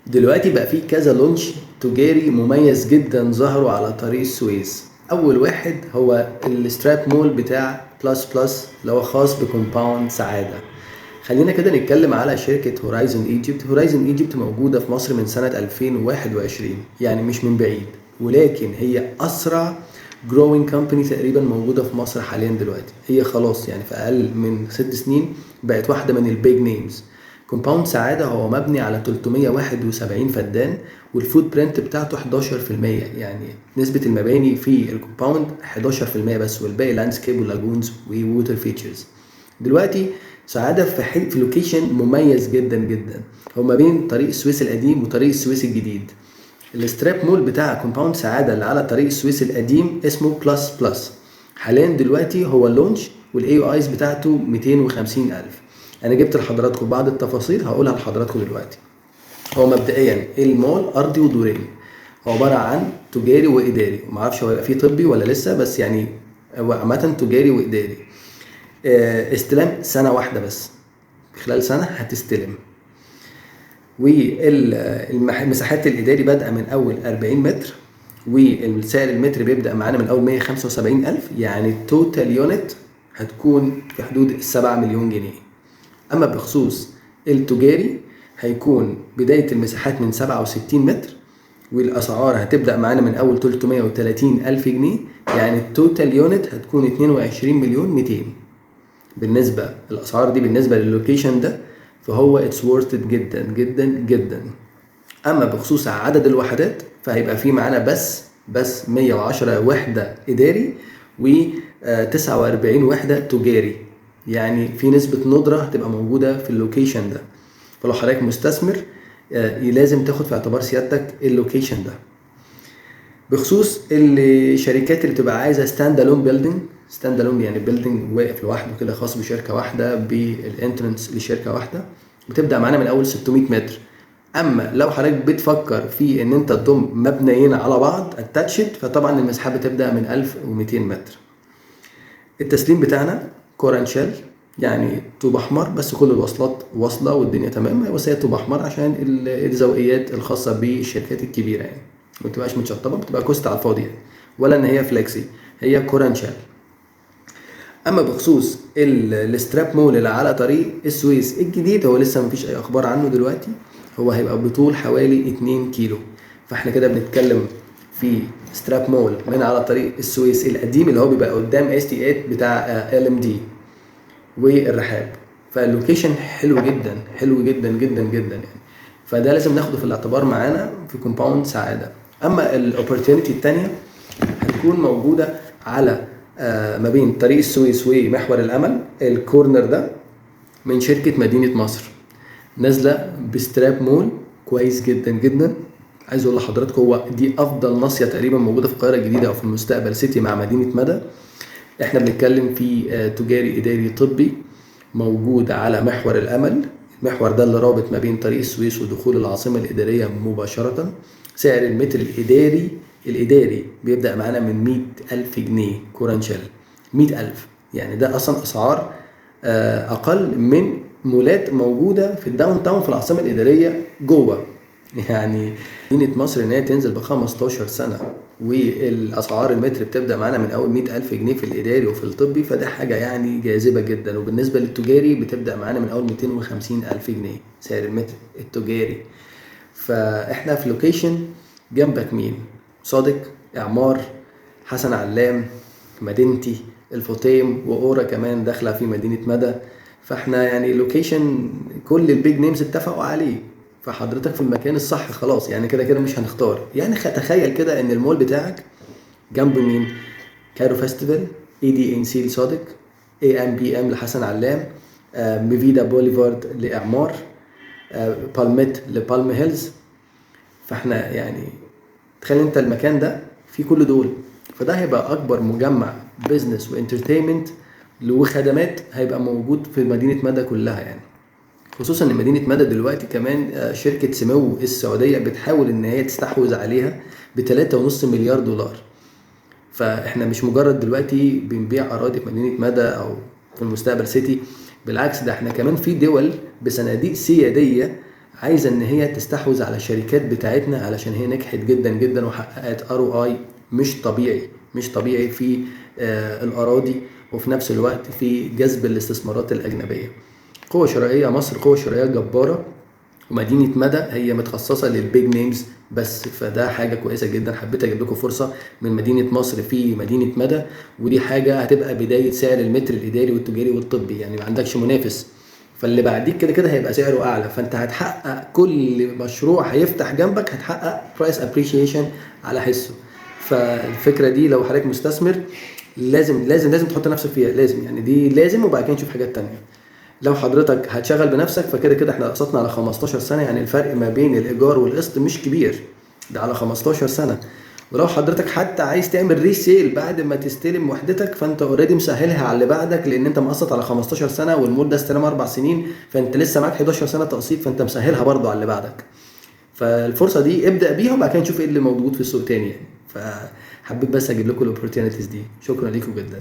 دلوقتي بقى في كذا لونش تجاري مميز جدا ظهروا على طريق السويس. اول واحد هو الستراب مول بتاع بلس بلس اللي هو خاص بكومباوند سعادة. خلينا كده نتكلم على شركة هورايزون ايجيبت. هورايزون ايجيبت موجودة في مصر من سنة 2021، يعني مش من بعيد، ولكن هي اسرع جروينج كومباني تقريبا موجودة في مصر حاليا. دلوقتي هي خلاص يعني في اقل من 6 سنين بقت واحدة من البيج نيمز. كومباوند سعادة هو مبني على 371 فدان، والفوت برنت بتاعته 11%، يعني نسبة المباني في الكومباوند 11% بس، والباقي لاندسكيب ولاجونز وووتر فيتشرز. دلوقتي سعادة في لوكيشن مميز جدا جدا، هو ما بين طريق السويس القديم وطريق السويس الجديد. الستراب مول بتاع كومباوند سعادة اللي على طريق السويس القديم اسمه بلس بلس. حاليا دلوقتي هو اللونش والاي او ايز بتاعته 250 الف. انا جبت لحضراتكم بعض التفاصيل هقولها لحضراتكم دلوقتي. هو مبدئيا المول ارضي ودورين، هو عباره عن تجاري واداري، معرفش هو هيبقى فيه طبي ولا لسه، بس يعني هو عامه تجاري واداري. استلام سنه واحده بس، خلال سنه هتستلم. والمساحات الاداري بادئه من اول 40 متر، والسعر المتر بيبدا معانا من اول 175 الف، يعني التوتال يونت هتكون في حدود 7 مليون جنيه. اما بخصوص التجاري هيكون بداية المساحات من 67 متر، والاسعار هتبدأ معانا من اول 330 الف جنيه، يعني التوتال يونت هتكون 22 مليون 200. بالنسبة الاسعار دي بالنسبة للوكيشن ده فهو اتس وورث جدا جدا جدا. اما بخصوص عدد الوحدات فهيبقى في معانا بس 110 وحدة اداري و 49 وحدة تجاري، يعني في نسبة ندرة هتبقى موجودة في اللوكيشن ده. فلو حضرتك مستثمر لازم تاخد في اعتبار سيادتك اللوكيشن ده. بخصوص الشركات اللي بتبقى عايزة ستاند الون بيلدينج، ستاند الون يعني بيلدينج واقف لوحده كده خاص بشركة واحدة بالانترنس لشركة واحدة، بتبدأ معانا من اول 600 متر. اما لو حضرتك بتفكر في ان انت تضم مبنيين على بعض اتاتشد فطبعا المساحات بتبدأ من 1200 متر. التسليم بتاعنا كورنشال، يعني طوب احمر، بس كل الوصلات واصله والدنيا تمام، بس هي طوب احمر عشان الزاويات الخاصه بالشركات الكبيره، يعني ما بتبقاش متشطبه، بتبقى كوست على الفاضي يعني، ولا ان هي فليكسي، هي كورنشال. اما بخصوص الستراب مول اللي على طريق السويس الجديد هو لسه مفيش اي اخبار عنه دلوقتي، هو هيبقى بطول حوالي 2 كيلو. فاحنا كده بنتكلم في ستراب مول من على طريق السويس القديم اللي هو بيبقى قدام اس تي 8 بتاع ال ام دي والرحاب. فاللوكيشن حلو جدا، حلو جدا جدا جدا يعني، فده لازم ناخده في الاعتبار معانا في كومباوند سعاده. اما الاوبورتيونيتي الثانيه هتكون موجوده على ما بين طريق السويس ومحور الامل، الكورنر ده من شركه مدينه مصر، نازله بستراب مول كويس جدا جدا. عايز اقول لحضراتكم هو دي افضل ناصيه تقريبا موجوده في القاهره الجديده او في المستقبل سيتي مع مدينه مدى. احنا بنتكلم في تجاري اداري طبي موجود على محور الامل. المحور ده اللي رابط ما بين طريق السويس ودخول العاصمه الاداريه مباشره. سعر المتر الاداري بيبدا معانا من 100 الف جنيه كورنشال. 100 الف يعني ده اصلا اسعار اقل من مولات موجوده في الداون تاون في العاصمه الاداريه جوه. يعني مدينه مصر ان هي تنزل ب 15 سنه والاسعار المتر بتبدا معانا من اول 100 الف جنيه في الاداري وفي الطبي، فده حاجه يعني جاذبه جدا. وبالنسبه للتجاري بتبدا معانا من اول 250 الف جنيه سعر المتر التجاري. فاحنا في لوكيشن جنبك مين؟ صادق، اعمار، حسن علام، مدينتي، الفطيم، واورا كمان داخله في مدينه مدى. فاحنا يعني لوكيشن كل البيج نيمز اتفقوا عليه، فحضرتك في المكان الصح خلاص، يعني كده كده مش هنختار. يعني تخيل كده ان المول بتاعك جنب مين؟ كايرو فيستيفال، اي دي ان سي لصادق، اي ام بي ام لحسن علام، ميفيدا بوليفارد لاعمار، بالميت لبالم هيلز. فاحنا يعني تخيل انت المكان ده فيه كل دول، فده هيبقى اكبر مجمع بيزنس وانترتينمنت وخدمات هيبقى موجود في مدينة مدى كلها يعني. خصوصا ان مدينة مدى دلوقتي كمان شركة سمو السعودية بتحاول ان هي تستحوذ عليها ب3.5 مليار دولار. فاحنا مش مجرد دلوقتي بنبيع اراضي في مدينة مدى او في المستقبل سيتي، بالعكس ده احنا كمان في دول بصناديق سيادية عايزه ان هي تستحوذ على الشركات بتاعتنا علشان هي نجحت جدا جدا وحققت ROI مش طبيعي، مش طبيعي في الاراضي، وفي نفس الوقت في جذب الاستثمارات الاجنبيه. قوه شرائيه، مصر قوه شرائيه جباره، ومدينه مدى هي متخصصه للبيج نيمز بس، فده حاجه كويسه جدا. حبيت اجيب لكم فرصه من مدينه مصر في مدينه مدى، ودي حاجه هتبقى بدايه سعر المتر الاداري والتجاري والطبي، يعني ما عندكش منافس، فاللي بعديك كده كده هيبقى سعره اعلى، فانت هتحقق كل مشروع هيفتح جنبك هتحقق برايس ابريشيشن على حسه. فالفكره دي لو حضرتك مستثمر لازم لازم لازم تحط نفسك فيها، لازم يعني دي لازم، وبعد كده نشوف حاجات تانية. لو حضرتك هتشغل بنفسك فكده كده احنا قسطنا على 15 سنه، يعني الفرق ما بين الايجار والقسط مش كبير، ده على 15 سنه. ولو حضرتك حتى عايز تعمل ريسيل بعد ما تستلم وحدتك، فانت اوريدي مسهلها على اللي بعدك، لان انت مقسط على 15 سنه والمده استلام 4 سنين، فانت لسه معاك 11 سنه تقسيط، فانت مسهلها برضو على اللي بعدك. فالفرصه دي ابدا بيها، وبعد كده نشوف ايه اللي موجود في السوق تاني يعني. فحبيت بس اجيب لكم الاوبورتيونيتيز دي. شكرا لكم جدا.